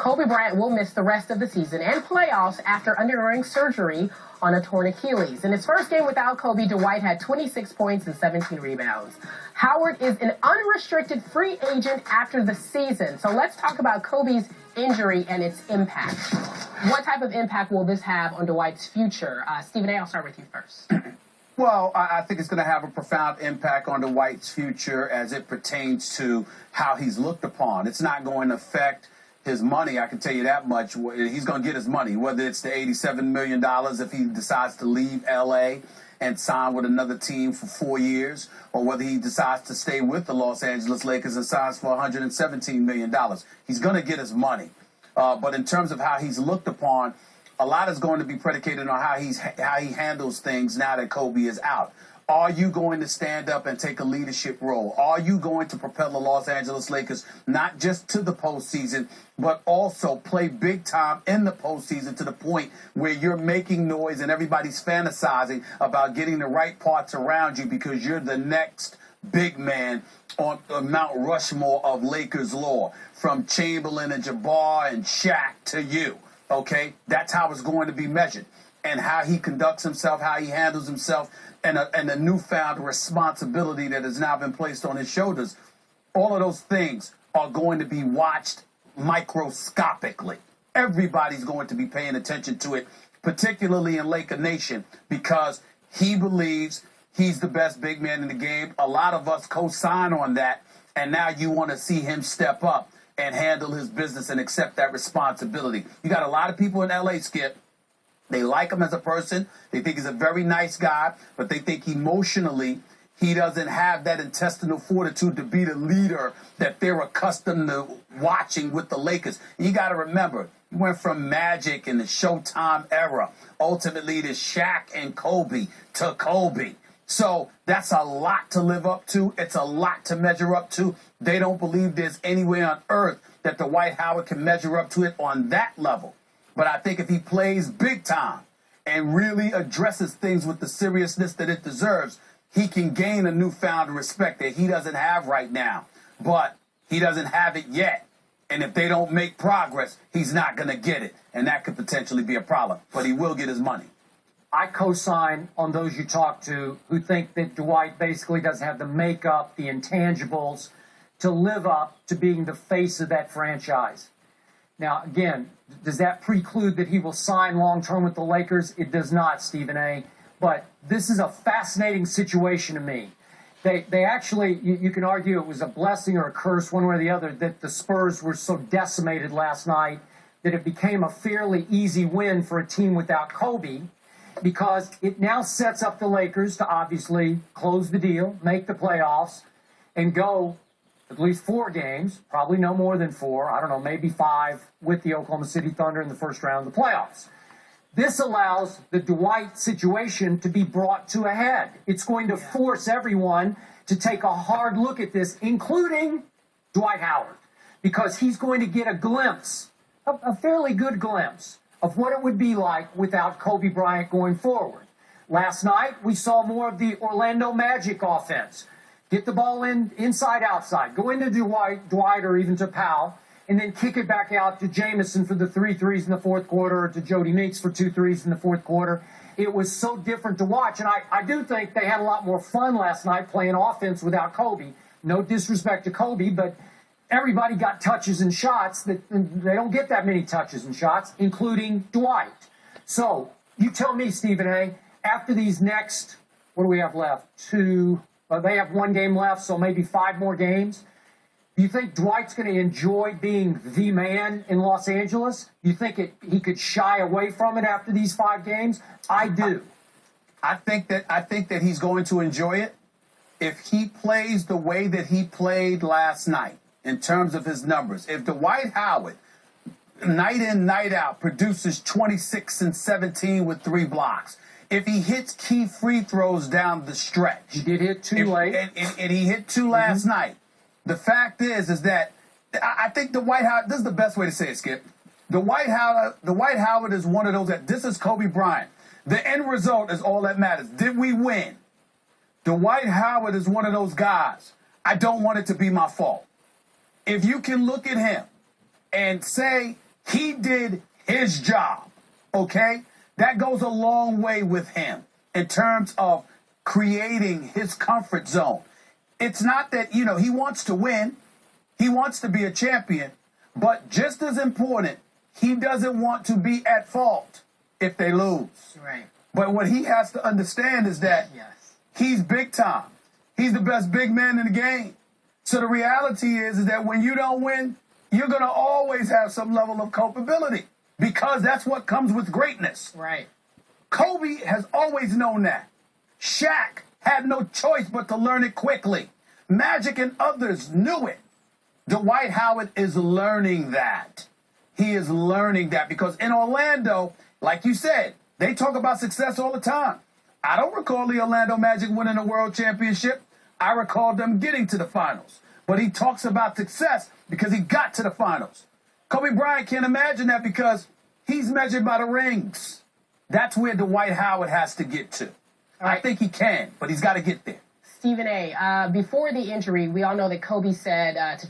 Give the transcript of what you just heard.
Kobe Bryant will miss the rest of the season and playoffs after undergoing surgery on a torn Achilles. In his first game without Kobe, Dwight had 26 points and 17 rebounds. Howard is an unrestricted free agent after the season. So let's talk about Kobe's injury and its impact. What type of impact will this have on Dwight's future? Stephen A., I'll start with you first. Well, I think it's going to have a profound impact on Dwight's future as it pertains to how he's looked upon. It's not going to affect his money, I can tell you that much. He's going to get his money, whether it's the $87 million if he decides to leave L.A. and sign with another team for 4 years, or whether he decides to stay with the Los Angeles Lakers and signs for $117 million. He's going to get his money. But in terms of how he's looked upon, a lot is going to be predicated on how he handles things now that Kobe is out. Are you going to stand up and take a leadership role? Are you going to propel the Los Angeles Lakers not just to the postseason, but also play big time in the postseason to the point where you're making noise and everybody's fantasizing about getting the right parts around you because you're the next big man on Mount Rushmore of Lakers lore, from Chamberlain and Jabbar and Shaq to you, okay? That's how it's going to be measured, and how he conducts himself, how he handles himself, and a newfound responsibility that has now been placed on his shoulders. All of those things are going to be watched microscopically. Everybody's going to be paying attention to it, particularly in Laker Nation, because he believes he's the best big man in the game. A lot of us co-sign on that, and now you want to see him step up and handle his business and accept that responsibility. You got a lot of people in L.A., Skip. They like him as a person. They think he's a very nice guy, but they think emotionally he doesn't have that intestinal fortitude to be the leader that they're accustomed to watching with the Lakers. And you got to remember, he went from Magic in the Showtime era, ultimately to Shaq and Kobe to Kobe. So that's a lot to live up to. It's a lot to measure up to. They don't believe there's any way on earth that Dwight Howard can measure up to it on that level. But I think if he plays big time and really addresses things with the seriousness that it deserves, he can gain a newfound respect that he doesn't have right now. But he doesn't have it yet. And if they don't make progress, he's not going to get it. And that could potentially be a problem. But he will get his money. I co-sign on those you talk to who think that Dwight basically doesn't have the makeup, the intangibles to live up to being the face of that franchise. Now, again, does that preclude that he will sign long-term with the Lakers? It does not, Stephen A. But this is a fascinating situation to me. They actually, you can argue it was a blessing or a curse, one way or the other, that the Spurs were so decimated last night that it became a fairly easy win for a team without Kobe, because it now sets up the Lakers to obviously close the deal, make the playoffs, and go at least 4 games, probably no more than 4, I don't know, maybe 5, with the Oklahoma City Thunder in the first round of the playoffs. This allows the Dwight situation to be brought to a head. It's going to force everyone to take a hard look at this, including Dwight Howard, because he's going to get a glimpse, a fairly good glimpse, of what it would be like without Kobe Bryant going forward. Last night, we saw more of the Orlando Magic offense. Get the ball in inside, outside. Go into Dwight or even to Powell, and then kick it back out to Jamison for the 3 threes in the fourth quarter, or to Jody Meeks for 2 threes in the fourth quarter. It was so different to watch, and I do think they had a lot more fun last night playing offense without Kobe. No disrespect to Kobe, but everybody got touches and shots. That they don't get that many touches and shots, including Dwight. So you tell me, Stephen A., after these next, what do we have left? They have 1 game left, so maybe 5 more games. Do you think Dwight's going to enjoy being the man in Los Angeles? Do you think he could shy away from it after these 5 games? I do. I think that he's going to enjoy it if he plays the way that he played last night in terms of his numbers. If Dwight Howard, night in, night out, produces 26 and 17 with 3 blocks, if he hits key free throws down the stretch. He did hit 2 late. And he hit 2 last night. The fact is that I think Dwight Howard, this is the best way to say it, Skip. Dwight Howard is one of those that, this is Kobe Bryant. The end result is all that matters. Did we win? Dwight Howard is one of those guys. I don't want it to be my fault. If you can look at him and say He did his job, okay? That goes a long way with him in terms of creating his comfort zone. It's not that, he wants to win. He wants to be a champion. But just as important, he doesn't want to be at fault if they lose. Right. But what he has to understand is that he's big time. He's the best big man in the game. So the reality is that when you don't win, you're going to always have some level of culpability because that's what comes with greatness. Right. Kobe has always known that. Shaq had no choice but to learn it quickly. Magic and others knew it. Dwight Howard is learning that. He is learning that because in Orlando, like you said, they talk about success all the time. I don't recall the Orlando Magic winning a world championship. I recall them getting to the finals. But he talks about success because he got to the finals. Kobe Bryant can't imagine that because he's measured by the rings. That's where Dwight Howard has to get to. Right. I think he can, but he's got to get there. Stephen A., before the injury, we all know that Kobe said to